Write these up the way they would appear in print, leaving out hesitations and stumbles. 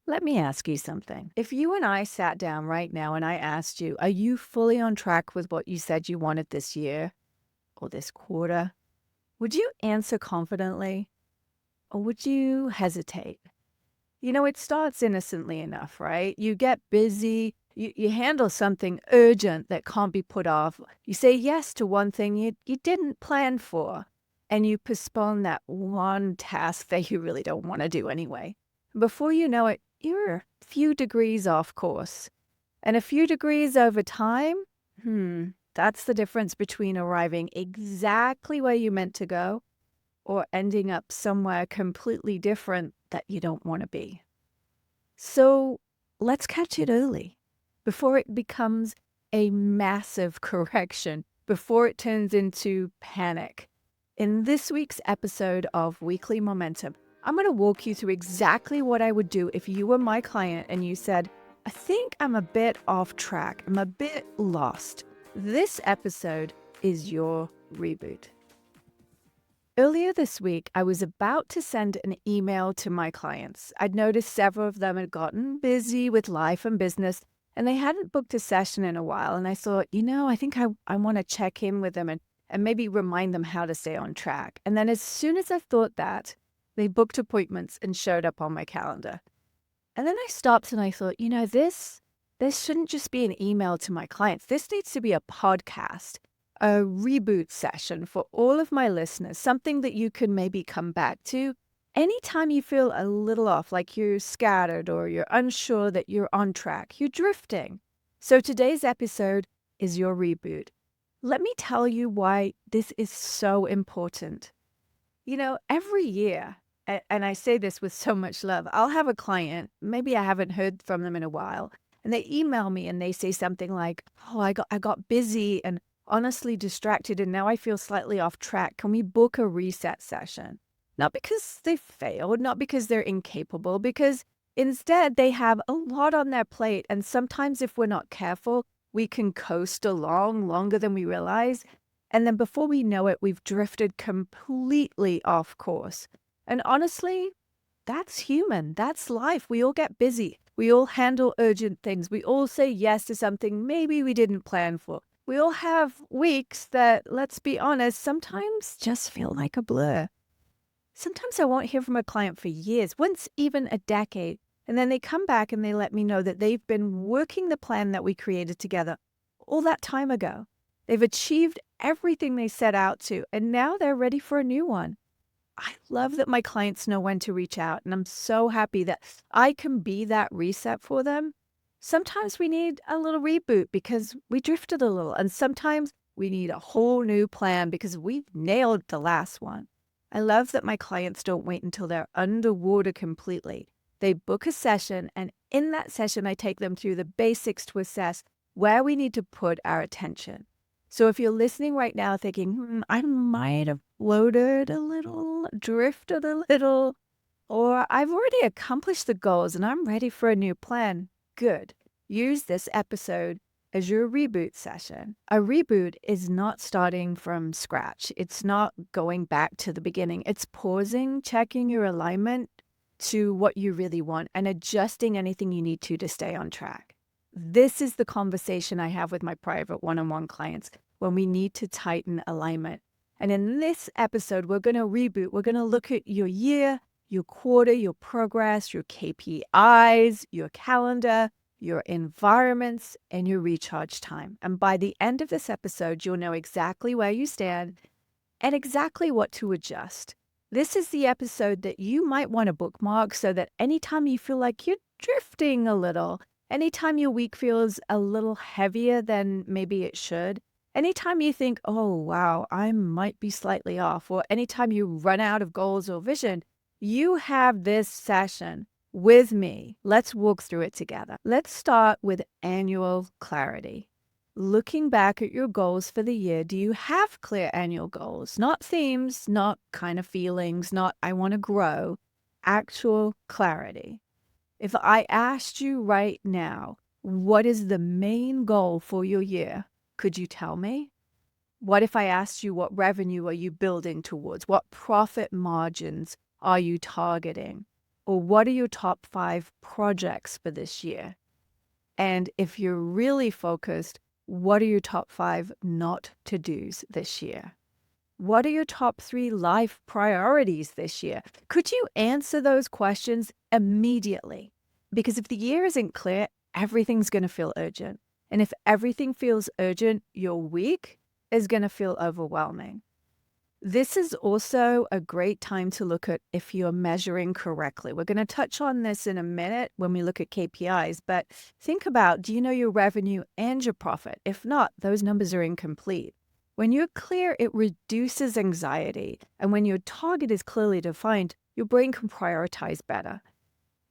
Let me ask you something. If you and I sat down right now and I asked you, are you fully on track with what you said you wanted this year or this quarter? Would you answer confidently or would you hesitate? It starts innocently enough, right? You get busy, you handle something urgent that can't be put off. You say yes to one thing you didn't plan for, and you postpone that one task that you really don't want to do anyway. Before you know it, you're a few degrees off course. And a few degrees over time, that's the difference between arriving exactly where you meant to go or ending up somewhere completely different that you don't want to be. So let's catch it early before it becomes a massive correction, before it turns into panic. In this week's episode of Weekly Momentum, I'm going to walk you through exactly what I would do if you were my client and you said, I think I'm a bit off track, I'm a bit lost. This episode is your reboot. Earlier this week, I was about to send an email to my clients. I'd noticed several of them had gotten busy with life and business, and they hadn't booked a session in a while. And I thought, I think I want to check in with them and maybe remind them how to stay on track. And then as soon as I thought that, they booked appointments and showed up on my calendar. And then I stopped and I thought, this shouldn't just be an email to my clients. This needs to be a podcast, a reboot session for all of my listeners, something that you can maybe come back to anytime you feel a little off, like you're scattered or you're unsure that you're on track, you're drifting. So today's episode is your reboot. Let me tell you why this is so important. Every year, and I say this with so much love, I'll have a client, maybe I haven't heard from them in a while, and they email me and they say something like, oh, I got busy and honestly distracted and now I feel slightly off track. Can we book a reset session? Not because they failed, not because they're incapable, because instead they have a lot on their plate. And sometimes if we're not careful, we can coast along longer than we realize. And then before we know it, we've drifted completely off course. And honestly, that's human. That's life. We all get busy. We all handle urgent things. We all say yes to something maybe we didn't plan for. We all have weeks that, let's be honest, sometimes just feel like a blur. Sometimes I won't hear from a client for years, once even a decade. And then they come back and they let me know that they've been working the plan that we created together all that time ago. They've achieved everything they set out to, and now they're ready for a new one. I love that my clients know when to reach out, and I'm so happy that I can be that reset for them. Sometimes we need a little reboot because we drifted a little, and sometimes we need a whole new plan because we've nailed the last one. I love that my clients don't wait until they're underwater completely. They book a session, and in that session, I take them through the basics to assess where we need to put our attention. So if you're listening right now thinking, I might have floated a little, drifted a little, or I've already accomplished the goals and I'm ready for a new plan, good. Use this episode as your reboot session. A reboot is not starting from scratch. It's not going back to the beginning. It's pausing, checking your alignment to what you really want and adjusting anything you need to stay on track. This is the conversation I have with my private one-on-one clients when we need to tighten alignment. And in this episode, we're going to reboot. We're going to look at your year, your quarter, your progress, your KPIs, your calendar, your environments, and your recharge time. And by the end of this episode, you'll know exactly where you stand and exactly what to adjust. This is the episode that you might want to bookmark so that anytime you feel like you're drifting a little, anytime your week feels a little heavier than maybe it should, anytime you think, oh, wow, I might be slightly off, or anytime you run out of goals or vision, you have this session with me. Let's walk through it together. Let's start with annual clarity. Looking back at your goals for the year, do you have clear annual goals? Not themes, not kind of feelings, not I want to grow, actual clarity. If I asked you right now, what is the main goal for your year? Could you tell me? What if I asked you what revenue are you building towards? What profit margins are you targeting? Or what are your top 5 projects for this year? And if you're really focused, what are your top 5 not to do's this year? What are your top 3 life priorities this year? Could you answer those questions immediately? Because if the year isn't clear, everything's going to feel urgent. And if everything feels urgent, your week is going to feel overwhelming. This is also a great time to look at if you're measuring correctly. We're going to touch on this in a minute when we look at KPIs, but think about, do you know your revenue and your profit? If not, those numbers are incomplete. When you're clear, it reduces anxiety. And when your target is clearly defined, your brain can prioritize better.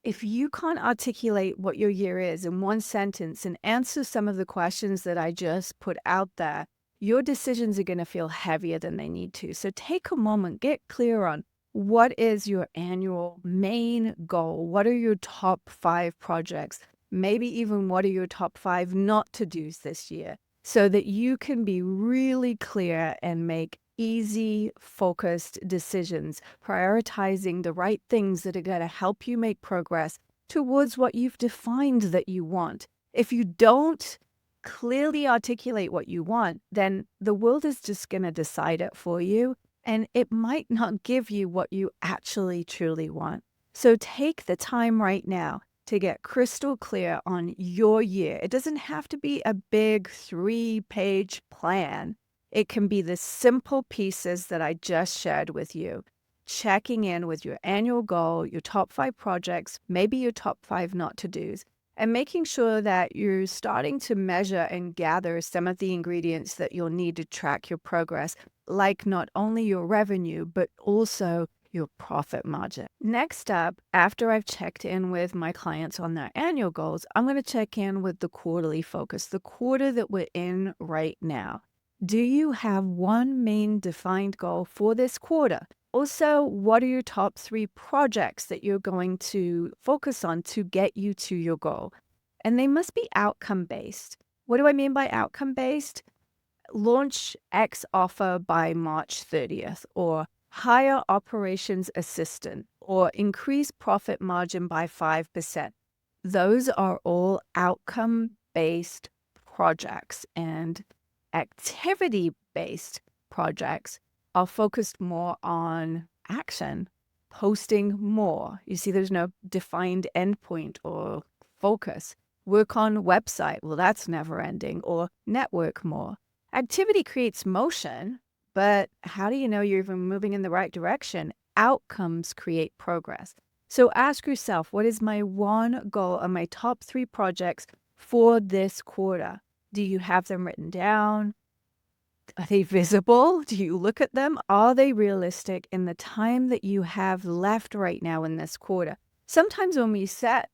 If you can't articulate what your year is in one sentence and answer some of the questions that I just put out there, your decisions are going to feel heavier than they need to. So take a moment, get clear on what is your annual main goal? What are your top 5 projects? Maybe even what are your top 5 not to do's this year, so that you can be really clear and make easy, focused decisions, prioritizing the right things that are going to help you make progress towards what you've defined that you want. If you don't clearly articulate what you want, then the world is just going to decide it for you, and it might not give you what you actually truly want. So take the time right now to get crystal clear on your year. It doesn't have to be a big 3-page plan. It can be the simple pieces that I just shared with you. Checking in with your annual goal, your top 5 projects, maybe your top 5 not to do's, and making sure that you're starting to measure and gather some of the ingredients that you'll need to track your progress, like not only your revenue, but also your profit margin. Next up, after I've checked in with my clients on their annual goals, I'm going to check in with the quarterly focus, the quarter that we're in right now. Do you have one main defined goal for this quarter? Also, what are your top 3 projects that you're going to focus on to get you to your goal? And they must be outcome-based. What do I mean by outcome-based? Launch X offer by March 30th, or hire operations assistant, or increase profit margin by 5%. Those are all outcome-based projects, and activity-based projects are focused more on action, posting more. You see, there's no defined endpoint or focus. Work on website. Well, that's never ending. Or network more. Activity creates motion, but how do you know you're even moving in the right direction? Outcomes create progress. So ask yourself, what is my one goal on my top 3 projects for this quarter? Do you have them written down? Are they visible? Do you look at them? Are they realistic in the time that you have left right now in this quarter? Sometimes when we set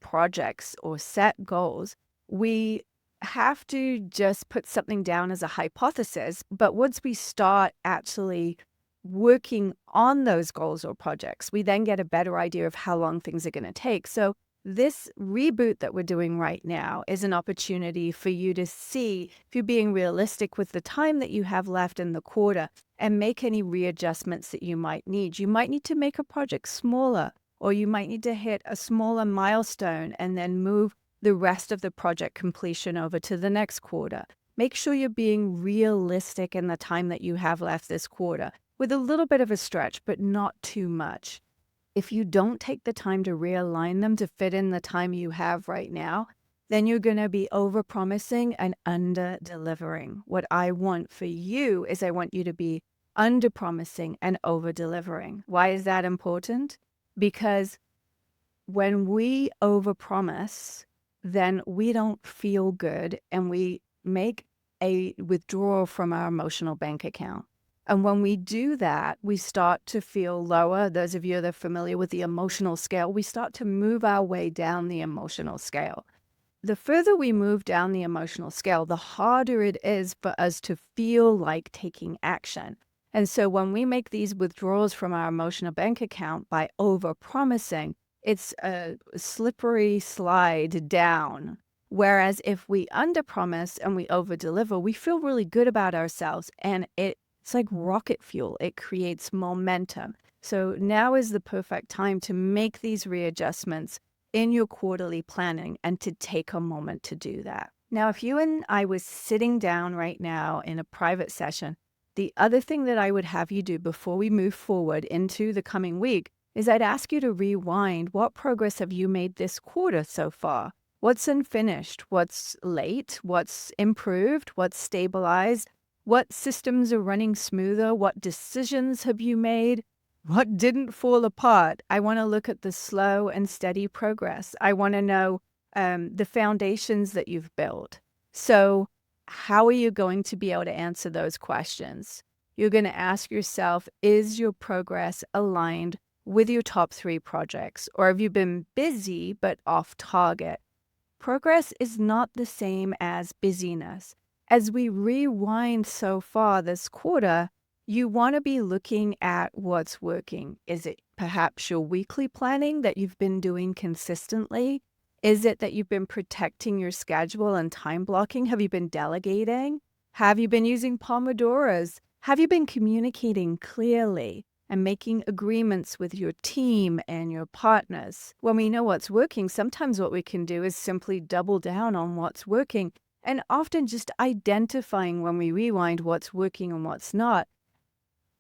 projects or set goals, we have to just put something down as a hypothesis. But once we start actually working on those goals or projects, we then get a better idea of how long things are going to take. So this reboot that we're doing right now is an opportunity for you to see if you're being realistic with the time that you have left in the quarter and make any readjustments that you might need. You might need to make a project smaller, or you might need to hit a smaller milestone and then move the rest of the project completion over to the next quarter. Make sure you're being realistic in the time that you have left this quarter, with a little bit of a stretch, but not too much. If you don't take the time to realign them to fit in the time you have right now, then you're going to be over-promising and under-delivering. What I want for you is I want you to be under-promising and over-delivering. Why is that important? Because when we overpromise, then we don't feel good and we make a withdrawal from our emotional bank account. And when we do that, we start to feel lower. Those of you that are familiar with the emotional scale, we start to move our way down the emotional scale. The further we move down the emotional scale, the harder it is for us to feel like taking action. And so when we make these withdrawals from our emotional bank account by overpromising, it's a slippery slide down. Whereas if we underpromise and we overdeliver, we feel really good about ourselves, and it's like rocket fuel. It creates momentum. So now is the perfect time to make these readjustments in your quarterly planning and to take a moment to do that. Now, if you and I was sitting down right now in a private session, the other thing that I would have you do before we move forward into the coming week is I'd ask you to rewind. What progress have you made this quarter so far? What's unfinished? What's late? What's improved? What's stabilized? What systems are running smoother? What decisions have you made? What didn't fall apart? I want to look at the slow and steady progress. I want to know the foundations that you've built. So, how are you going to be able to answer those questions? You're going to ask yourself, is your progress aligned with your top 3 projects? Or have you been busy but off target? Progress is not the same as busyness. As we rewind so far this quarter, you want to be looking at what's working. Is it perhaps your weekly planning that you've been doing consistently? Is it that you've been protecting your schedule and time blocking? Have you been delegating? Have you been using Pomodoros? Have you been communicating clearly and making agreements with your team and your partners? When we know what's working, sometimes what we can do is simply double down on what's working, and often just identifying when we rewind what's working and what's not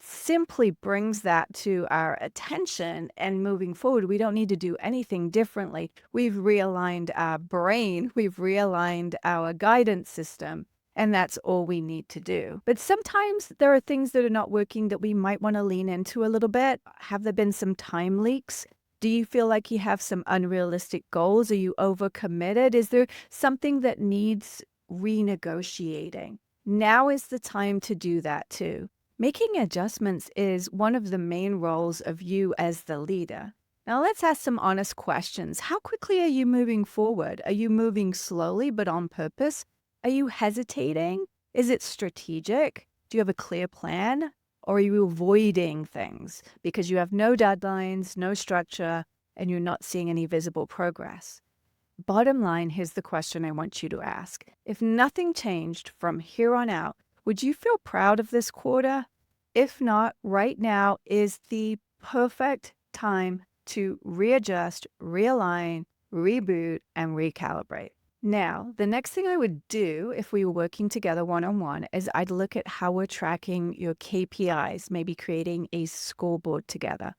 simply brings that to our attention, and moving forward, we don't need to do anything differently. We've realigned our brain, we've realigned our guidance system, and that's all we need to do. But sometimes there are things that are not working that we might want to lean into a little bit. Have there been some time leaks? Do you feel like you have some unrealistic goals? Are you overcommitted? Is there something that needs renegotiating? Now is the time to do that too. Making adjustments is one of the main roles of you as the leader. Now let's ask some honest questions. How quickly are you moving forward? Are you moving slowly but on purpose? Are you hesitating? Is it strategic? Do you have a clear plan? Or are you avoiding things because you have no deadlines, no structure, and you're not seeing any visible progress? Bottom line, here's the question I want you to ask. If nothing changed from here on out, would you feel proud of this quarter? If not, right now is the perfect time to readjust, realign, reboot, and recalibrate. Now, the next thing I would do if we were working together one-on-one is I'd look at how we're tracking your KPIs, maybe creating a scoreboard together.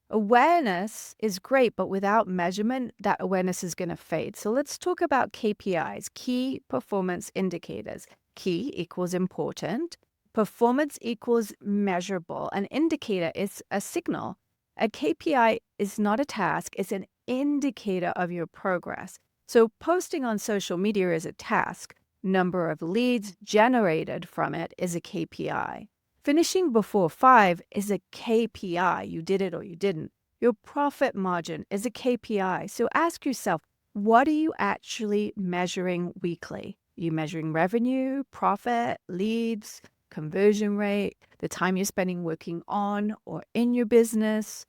Awareness is great, but without measurement, that awareness is going to fade. So let's talk about KPIs, key performance indicators. Key equals important. Performance equals measurable. An indicator is a signal. A KPI is not a task, it's an indicator of your progress. So posting on social media is a task. Number of leads generated from it is a KPI. Finishing before 5 is a KPI. You did it or you didn't. Your profit margin is a KPI. So ask yourself, what are you actually measuring weekly? Are you measuring revenue, profit, leads, conversion rate, the time you're spending working on or in your business,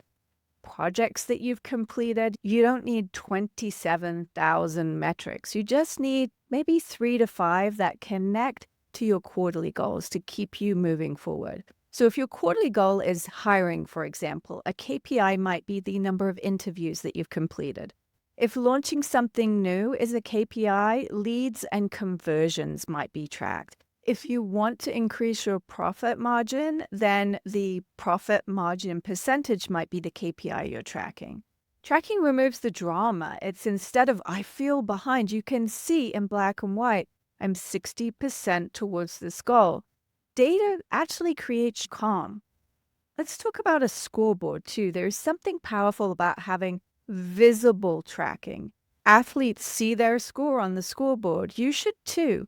projects that you've completed? You don't need 27,000 metrics. You just need maybe 3 to 5 that connect to your quarterly goals to keep you moving forward. So if your quarterly goal is hiring, for example, a KPI might be the number of interviews that you've completed. If launching something new is a KPI, leads and conversions might be tracked. If you want to increase your profit margin, then the profit margin percentage might be the KPI you're tracking. Tracking removes the drama. It's instead of, I feel behind, you can see in black and white, I'm 60% towards this goal. Data actually creates calm. Let's talk about a scoreboard too. There's something powerful about having visible tracking. Athletes see their score on the scoreboard. You should too.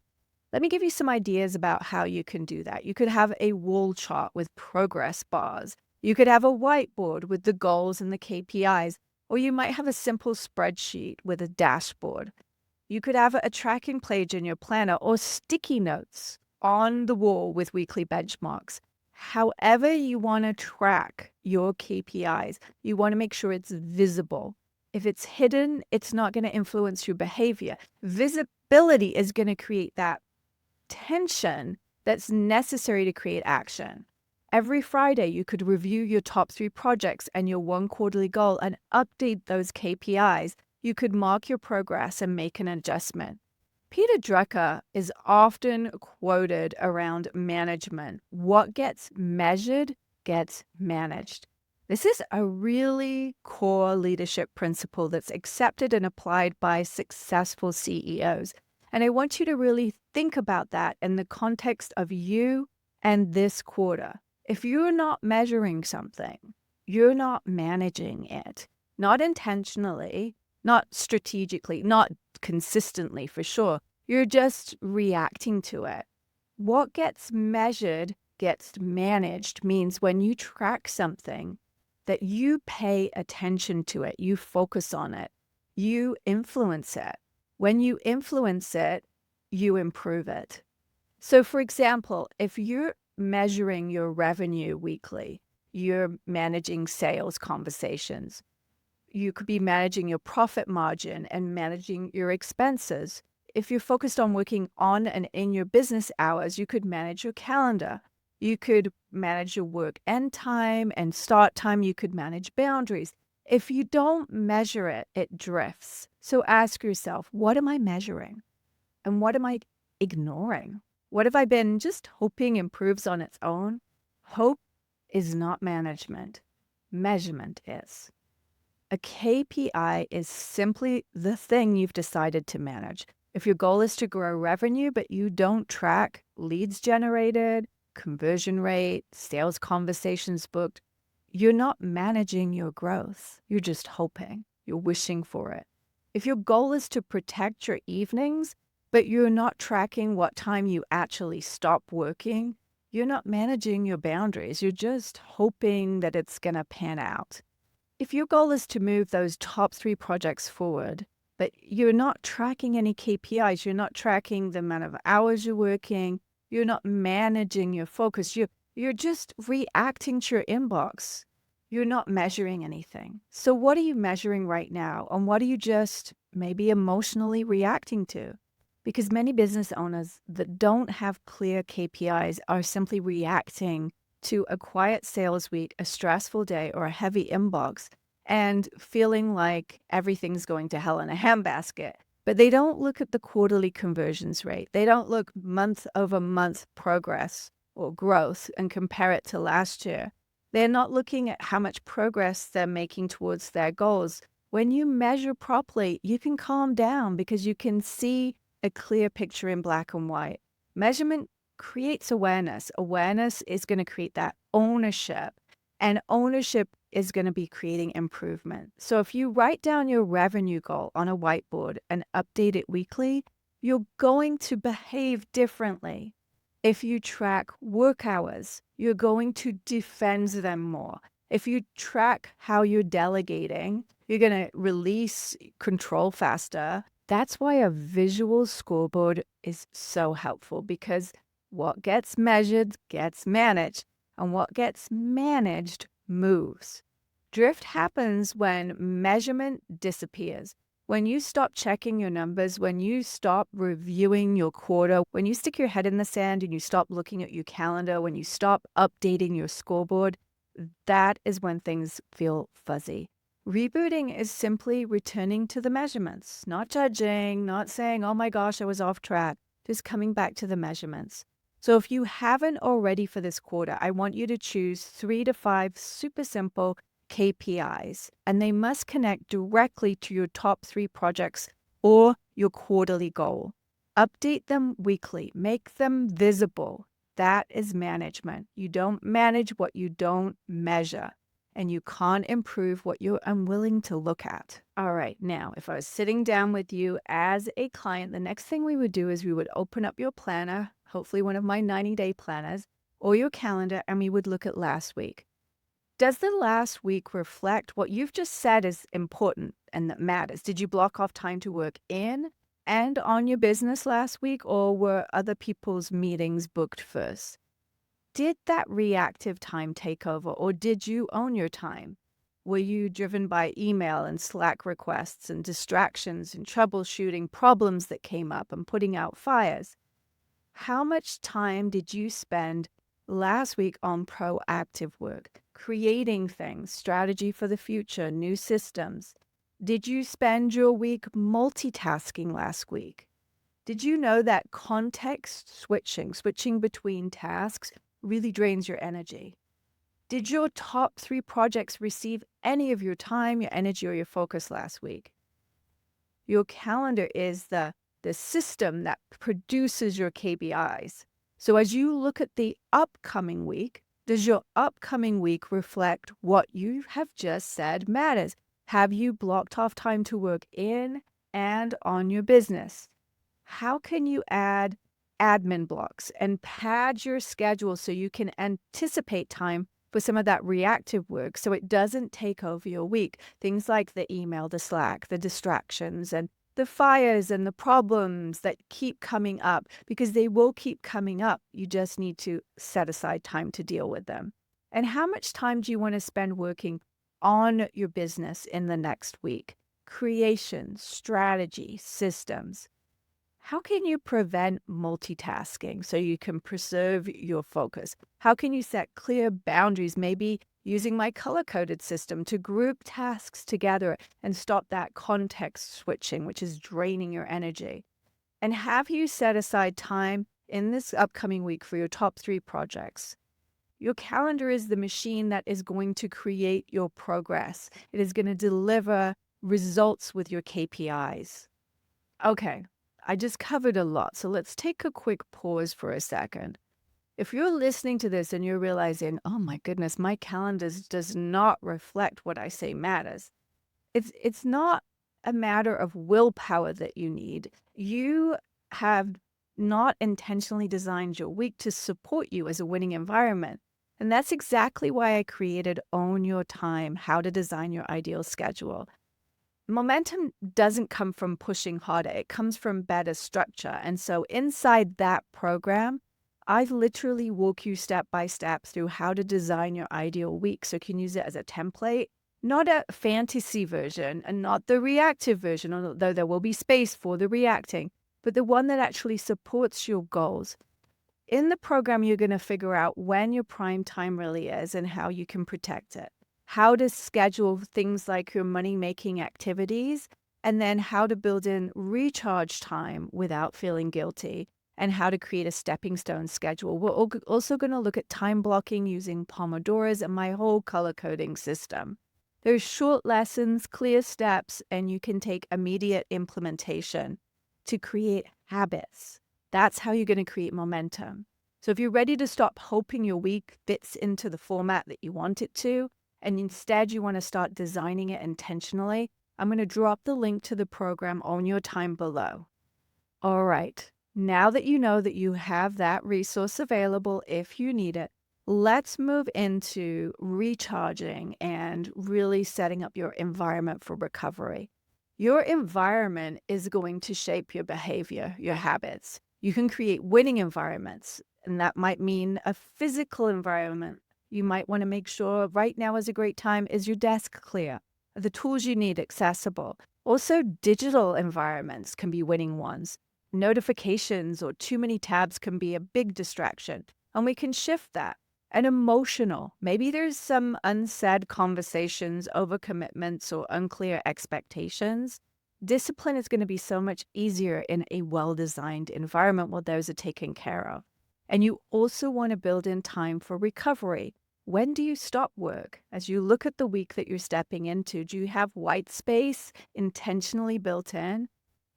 Let me give you some ideas about how you can do that. You could have a wall chart with progress bars. You could have a whiteboard with the goals and the KPIs, or you might have a simple spreadsheet with a dashboard. You could have a tracking page in your planner or sticky notes on the wall with weekly benchmarks. However you want to track your KPIs, you want to make sure it's visible. If it's hidden, it's not going to influence your behavior. Visibility is going to create that tension that's necessary to create action. Every Friday, you could review your top 3 projects and your 1 quarterly goal and update those KPIs. You could mark your progress and make an adjustment. Peter Drucker is often quoted around management. What gets measured gets managed. This is a really core leadership principle that's accepted and applied by successful CEOs. And I want you to really think about that in the context of you and this quarter. If you're not measuring something, you're not managing it, not intentionally, not strategically, not consistently for sure. You're just reacting to it. What gets measured gets managed means when you track something that you pay attention to it, you focus on it, you influence it. When you influence it, you improve it. So for example, if you're measuring your revenue weekly, you're managing sales conversations. You could be managing your profit margin and managing your expenses. If you're focused on working on and in your business hours, you could manage your calendar. You could manage your work end time and start time. You could manage boundaries. If you don't measure it, it drifts. So ask yourself, what am I measuring? And what am I ignoring? What have I been just hoping improves on its own? Hope is not management. Measurement is. A KPI is simply the thing you've decided to manage. If your goal is to grow revenue, but you don't track leads generated, conversion rate, sales conversations booked, you're not managing your growth. You're just hoping. You're wishing for it. If your goal is to protect your evenings, but you're not tracking what time you actually stop working, you're not managing your boundaries. You're just hoping that it's going to pan out. If your goal is to move those top 3 projects forward, but you're not tracking any KPIs, you're not tracking the amount of hours you're working, you're not managing your focus, you're just reacting to your inbox. You're not measuring anything. So what are you measuring right now? And what are you just maybe emotionally reacting to? Because many business owners that don't have clear KPIs are simply reacting to a quiet sales week, a stressful day, or a heavy inbox, and feeling like everything's going to hell in a handbasket. But they don't look at the quarterly conversions rate. They don't look month over month progress or growth and compare it to last year. They're not looking at how much progress they're making towards their goals. When you measure properly, you can calm down because you can see a clear picture in black and white. Measurement creates awareness. Awareness is going to create that ownership, and ownership is going to be creating improvement. So if you write down your revenue goal on a whiteboard and update it weekly, you're going to behave differently. If you track work hours, you're going to defend them more. If you track how you're delegating, you're going to release control faster. That's why a visual scoreboard is so helpful, because what gets measured gets managed, and what gets managed moves. Drift happens when measurement disappears. When you stop checking your numbers, when you stop reviewing your quarter, when you stick your head in the sand and you stop looking at your calendar, when you stop updating your scoreboard, that is when things feel fuzzy. Rebooting is simply returning to the measurements, not judging, not saying, oh my gosh, I was off track, just coming back to the measurements. So if you haven't already for this quarter, I want you to choose 3 to 5 super simple KPIs, and they must connect directly to your top 3 projects or your quarterly goal. Update them weekly, make them visible. That is management. You don't manage what you don't measure, and you can't improve what you're unwilling to look at. All right, now, if I was sitting down with you as a client, the next thing we would do is we would open up your planner, hopefully one of my 90-day planners, or your calendar, and we would look at last week. Does the last week reflect what you've just said is important and that matters? Did you block off time to work in and on your business last week, or were other people's meetings booked first? Did that reactive time take over, or did you own your time? Were you driven by email and Slack requests and distractions and troubleshooting problems that came up and putting out fires? How much time did you spend last week on proactive work, creating things, strategy for the future, new systems. Did you spend your week multitasking last week? Did you know that context switching between tasks, really drains your energy? Did your top 3 projects receive any of your time, your energy, or your focus last week? Your calendar is the system that produces your KPIs. So as you look at the upcoming week, does your upcoming week reflect what you have just said matters? Have you blocked off time to work in and on your business? How can you add admin blocks and pad your schedule so you can anticipate time for some of that reactive work so it doesn't take over your week? Things like the email, the Slack, the distractions, and the fires and the problems that keep coming up, because they will keep coming up. You just need to set aside time to deal with them. And how much time do you want to spend working on your business in the next week? Creation, strategy, systems. How can you prevent multitasking so you can preserve your focus? How can you set clear boundaries, maybe using my color-coded system to group tasks together and stop that context switching, which is draining your energy? And have you set aside time in this upcoming week for your top 3 projects? Your calendar is the machine that is going to create your progress. It is going to deliver results with your KPIs. Okay, I just covered a lot, so let's take a quick pause for a second. If you're listening to this and you're realizing, oh my goodness, my calendar does not reflect what I say matters, it's not a matter of willpower that you need. You have not intentionally designed your week to support you as a winning environment. And that's exactly why I created Own Your Time, How to Design Your Ideal Schedule. Momentum doesn't come from pushing harder. It comes from better structure. And so inside that program, I literally walk you step by step through how to design your ideal week so you can use it as a template, not a fantasy version and not the reactive version, although there will be space for the reacting, but the one that actually supports your goals. In the program, you're going to figure out when your prime time really is and how you can protect it, how to schedule things like your money-making activities, and then how to build in recharge time without feeling guilty, and how to create a stepping stone schedule. We're also going to look at time blocking using Pomodoros and my whole color coding system. There's short lessons, clear steps, and you can take immediate implementation to create habits. That's how you're going to create momentum. So if you're ready to stop hoping your week fits into the format that you want it to, and instead you want to start designing it intentionally, I'm going to drop the link to the program Own Your Time below. All right, now that you know that you have that resource available if you need it, let's move into recharging and really setting up your environment for recovery. Your environment is going to shape your behavior, your habits. You can create winning environments, and that might mean a physical environment. You might want to make sure right now is a great time. Is your desk clear? Are the tools you need accessible? Also, digital environments can be winning ones. Notifications or too many tabs can be a big distraction, and we can shift that. And emotional, maybe there's some unsaid conversations, overcommitments, or unclear expectations. Discipline is going to be so much easier in a well-designed environment where those are taken care of. And you also want to build in time for recovery. When do you stop work? As you look at the week that you're stepping into, do you have white space intentionally built in?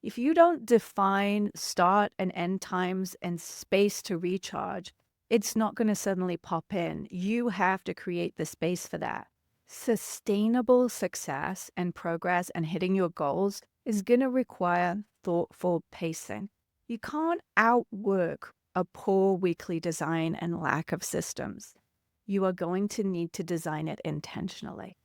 If you don't define start and end times and space to recharge, it's not going to suddenly pop in. You have to create the space for that. Sustainable success and progress and hitting your goals is going to require thoughtful pacing. You can't outwork a poor weekly design and lack of systems. You are going to need to design it intentionally.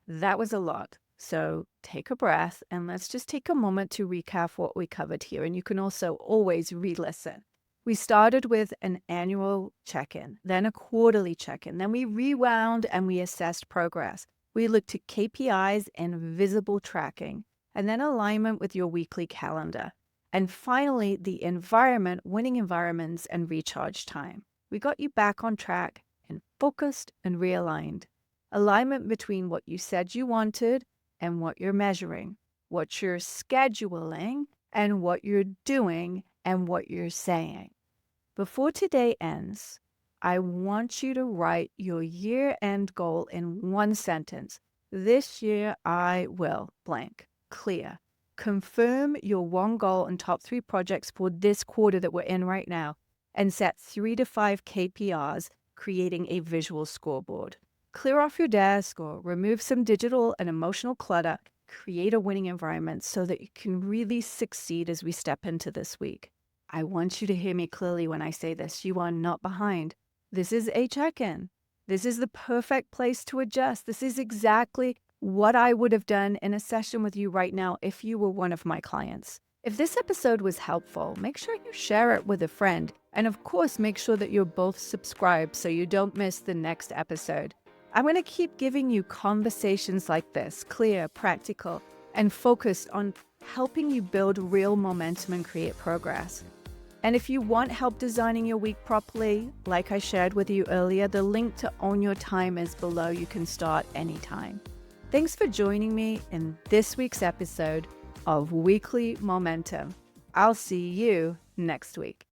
That was a lot. So take a breath and let's just take a moment to recap what we covered here. And you can also always re-listen. We started with an annual check-in, then a quarterly check-in, then we rewound and we assessed progress. We looked at KPIs and visible tracking, and then alignment with your weekly calendar. And finally, the environment, winning environments, and recharge time. We got you back on track and focused and realigned. Alignment between what you said you wanted and what you're measuring, what you're scheduling and what you're doing and what you're saying. Before today ends, I want you to write your year-end goal in one sentence. This year I will blank. Clear. Confirm your one goal and top 3 projects for this quarter that we're in right now and set 3 to 5 KPIs, creating a visual scoreboard. Clear off your desk or remove some digital and emotional clutter. Create a winning environment so that you can really succeed as we step into this week. I want you to hear me clearly when I say this. You are not behind. This is a check-in. This is the perfect place to adjust. This is exactly what I would have done in a session with you right now if you were one of my clients. If this episode was helpful, make sure you share it with a friend. And of course, make sure that you're both subscribed so you don't miss the next episode. I'm going to keep giving you conversations like this, clear, practical, and focused on helping you build real momentum and create progress. And if you want help designing your week properly, like I shared with you earlier, the link to Own Your Time is below. You can start anytime. Thanks for joining me in this week's episode of Weekly Momentum. I'll see you next week.